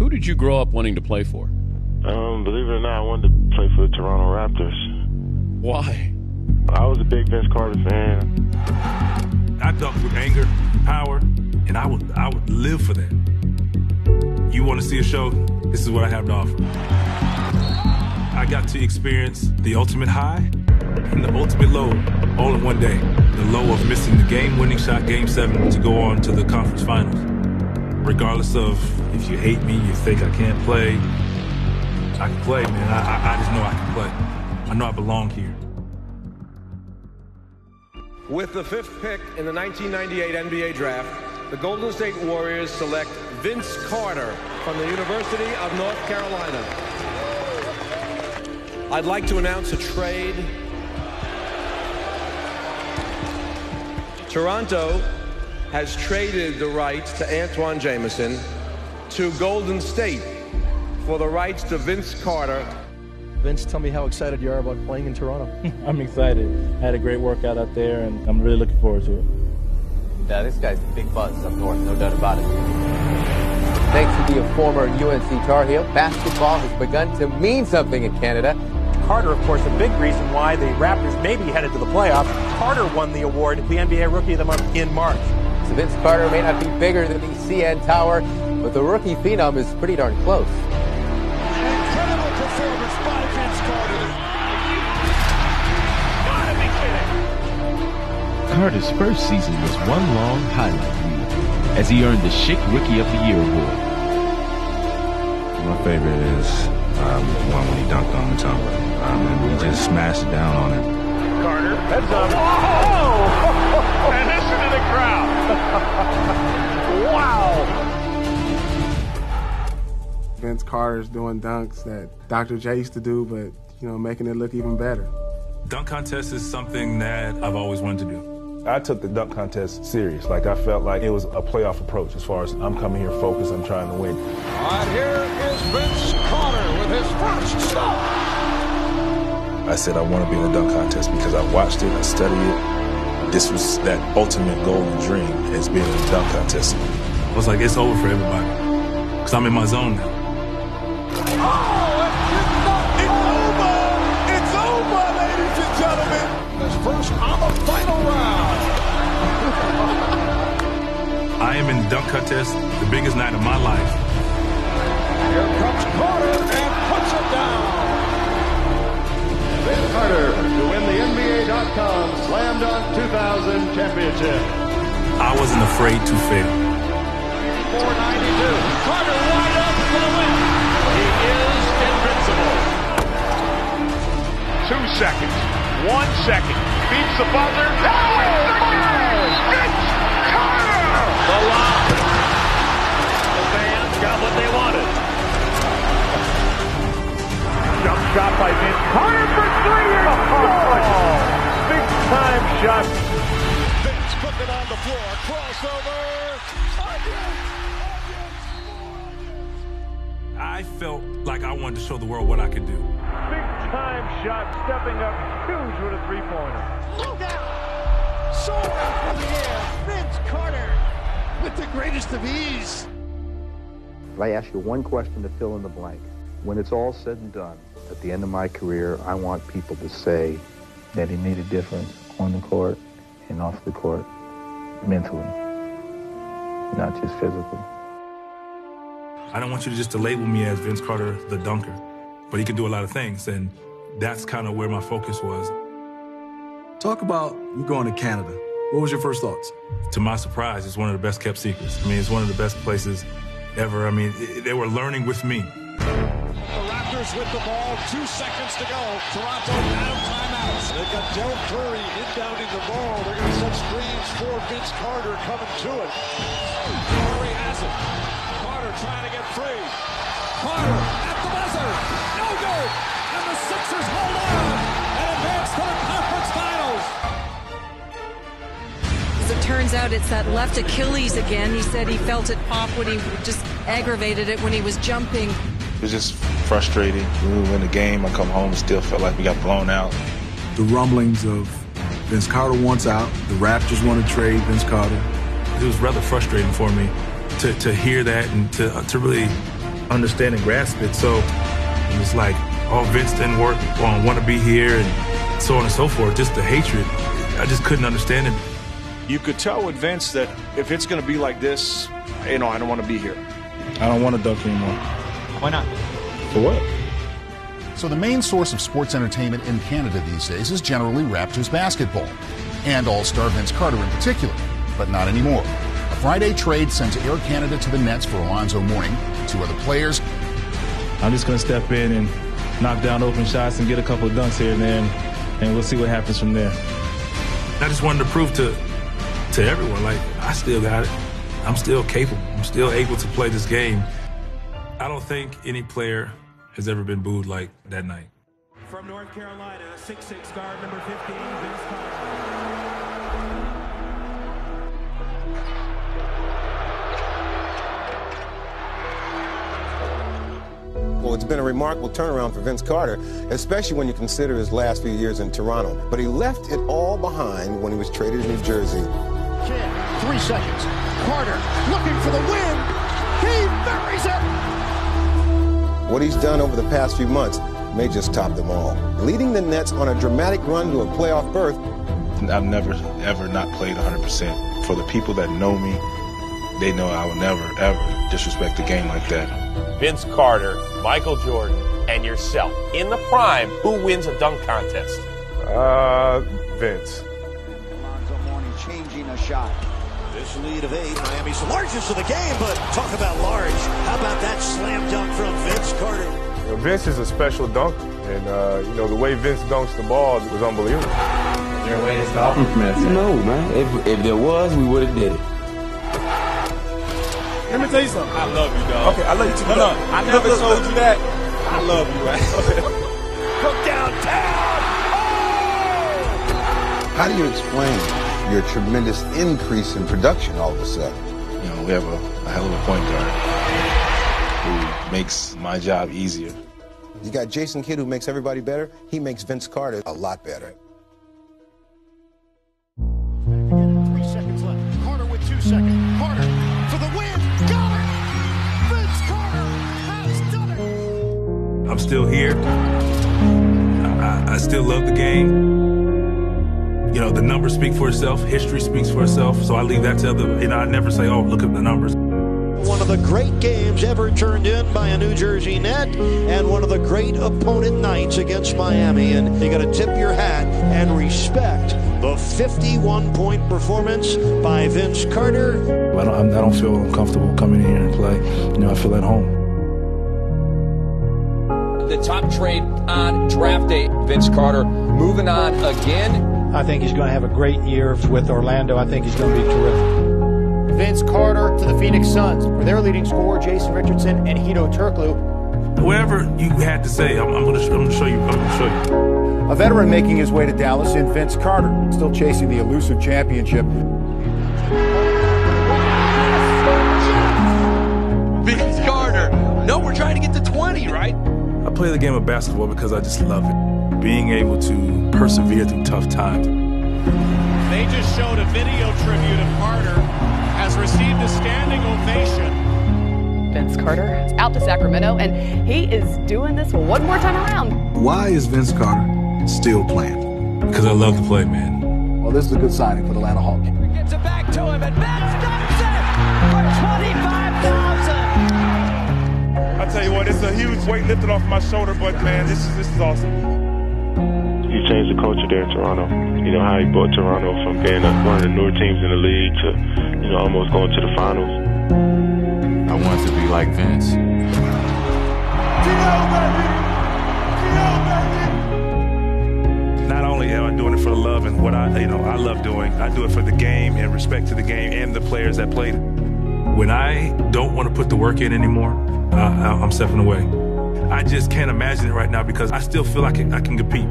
Who did you grow up wanting to play for? Believe it or not, I wanted to play for the Toronto Raptors. Why? I was a big Vince Carter fan. I dunked with anger, power, and I would live for that. You want to see a show? This is what I have to offer. I got to experience the ultimate high and the ultimate low all in one day. The low of missing the game-winning shot, Game 7, to go on to the conference finals. Regardless of if you hate me, you think I can't play, I can play, man. I just know I can play. I know I belong here. With the 5th pick in the 1998 NBA Draft, the Golden State Warriors select Vince Carter from the University of North Carolina. I'd like to announce a trade. Toronto has traded the rights to Antoine Jameson to Golden State for the rights to Vince Carter. Vince, tell me how excited you are about playing in Toronto. I'm excited. I had a great workout out there, and I'm really looking forward to it. Yeah, this guy's a big buzz up north, no doubt about it. Thanks to be a former UNC Tar Heel, basketball has begun to mean something in Canada. Carter, of course, a big reason why the Raptors may be headed to the playoffs. Carter won the award, the NBA Rookie of the Month, in March. So Vince Carter may not be bigger than the CN Tower, but the rookie phenom is pretty darn close. Incredible performance by Vince Carter. Gotta be kidding. Carter's first season was one long highlight reel as he earned the Schick Rookie of the Year award. My favorite is the one when he dunked on Mutombo. And he just smashed it down on him. Carter, heads up. Whoa! And listen to the crowd. Wow! Vince Carter's doing dunks that Dr. J used to do, but, you know, making it look even better. Dunk contest is something that I've always wanted to do. I took the dunk contest serious. Like, I felt like it was a playoff approach as far as I'm coming here focused, I'm trying to win. All right, here is Vince Carter with his first stop. I said I want to be in a dunk contest because I watched it, I studied it. This was that ultimate goal and dream as being in a dunk contest. I was like, it's over for everybody because I'm in my zone now. It's over, ladies and gentlemen. This first on the final round. I am in the dunk contest, the biggest night of my life. Here comes Carter and puts it down. Vince Carter to win the NBA.com Slam Dunk 2000 championship. I wasn't afraid to fail. 492. Carter wide up for the win. He is invincible. 2 seconds. 1 second. Beats the buzzer. Oh, it's the game! Vince Carter! The lob. The fans got what they wanted. Jump shot by Vince Carter for 3. Big time shot. Vince put it on the floor. Crossover. I felt like I wanted to show the world what I could do. Big time shot, stepping up huge with a 3-pointer. Look out! Soaring through the air, Vince Carter with the greatest of ease. If I ask you one question to fill in the blank, when it's all said and done, at the end of my career, I want people to say that he made a difference on the court and off the court, mentally, not just physically. I don't want you to just to label me as Vince Carter, the dunker, but he can do a lot of things, and that's kind of where my focus was. Talk about you going to Canada. What was your first thoughts? To my surprise, it's one of the best kept secrets. I mean, it's one of the best places ever. I mean, they were learning with me. The Raptors with the ball, 2 seconds to go. Toronto out of timeouts. They've got Del Curry inbounding the ball. They're going to set screens for Vince Carter coming to it. Curry has it. Carter trying to get free. Carter at the buzzer. No good. And the Sixers hold on and advance to the conference finals. As it turns out, it's that left Achilles again. He said he felt it pop when he just aggravated it when he was jumping. It was just frustrating. When we win the game, I come home and still felt like we got blown out. The rumblings of Vince Carter wants out, the Raptors want to trade Vince Carter. It was rather frustrating for me to hear that and to really understand and grasp it. So it was like, oh, Vince didn't want to be here and so on and so forth. Just the hatred. I just couldn't understand it. You could tell with Vince that if it's going to be like this, I don't want to be here. I don't want to dunk anymore. Why not? For what? So the main source of sports entertainment in Canada these days is generally Raptors basketball, and All-Star Vince Carter in particular, but not anymore. A Friday trade sends Air Canada to the Nets for Alonzo Mourning, 2 other players. I'm just going to step in and knock down open shots and get a couple of dunks here and there, and we'll see what happens from there. I just wanted to prove to everyone, like, I still got it. I'm still capable. I'm still able to play this game. I don't think any player has ever been booed like that night. From North Carolina, 6'6" guard, number 15, Vince Carter. Well, it's been a remarkable turnaround for Vince Carter, especially when you consider his last few years in Toronto. But he left it all behind when he was traded to New Jersey. 3 seconds. Carter looking for the win. He buries it. What he's done over the past few months may just top them all, leading the Nets on a dramatic run to a playoff berth. I've never, ever not played 100%. For the people that know me, they know I will never, ever disrespect the game like that. Vince Carter, Michael Jordan, and yourself. In the prime, who wins a dunk contest? Vince. Alonzo Mourning changing a shot. This lead of 8, Miami's the largest of the game, but talk about large. How about that slam dunk from Vince Carter? Vince is a special dunker, and the way Vince dunks the ball was unbelievable. Is there a way to stop him from that? No, man. If there was, we would have did it. Let me tell you something. I love you, dog. Okay, I love you too. No, I never told you that. I love you, right? From downtown. Oh! How do you explain your tremendous increase in production all of a sudden? We have a hell of a point guard who makes my job easier. You got Jason Kidd, who makes everybody better. He makes Vince Carter a lot better. 3 seconds left. Carter with 2 seconds. Carter for the win. Got it. Vince Carter has done it. I'm still here. I still love the game. The numbers speak for itself. History speaks for itself. So I leave that to other. I never say, oh, look at the numbers. One of the great games ever turned in by a New Jersey Net, and one of the great opponent nights against Miami. And you got to tip your hat and respect the 51-point performance by Vince Carter. I don't feel uncomfortable coming in here and play. I feel at home. The top trade on draft day, Vince Carter moving on again. I think he's going to have a great year with Orlando. I think he's going to be terrific. Vince Carter to the Phoenix Suns for their leading scorer, Jason Richardson and Hedo Turkoglu. Whatever you had to say, I'm going to show you. A veteran making his way to Dallas in Vince Carter, still chasing the elusive championship. Vince Carter. No, we're trying to get to 20, right? I play the game of basketball because I just love it. Being able to persevere through tough times. They just showed a video tribute of Carter has received a standing ovation. Vince Carter is out to Sacramento, and he is doing this one more time around. Why is Vince Carter still playing? Because I love to play, man. Well, this is a good signing for the Atlanta Hawks. Gets it back to him, and Vince dumps it for 25,000. I tell you what, it's a huge weight lifted off my shoulder, but man, this is awesome. He changed the culture there in Toronto. How he brought Toronto from being one of the newer teams in the league to, almost going to the finals. I want to be like Vince. Not only am I doing it for the love and what I love doing, I do it for the game and respect to the game and the players that played it. When I don't want to put the work in anymore, I'm stepping away. I just can't imagine it right now because I still feel like I can compete.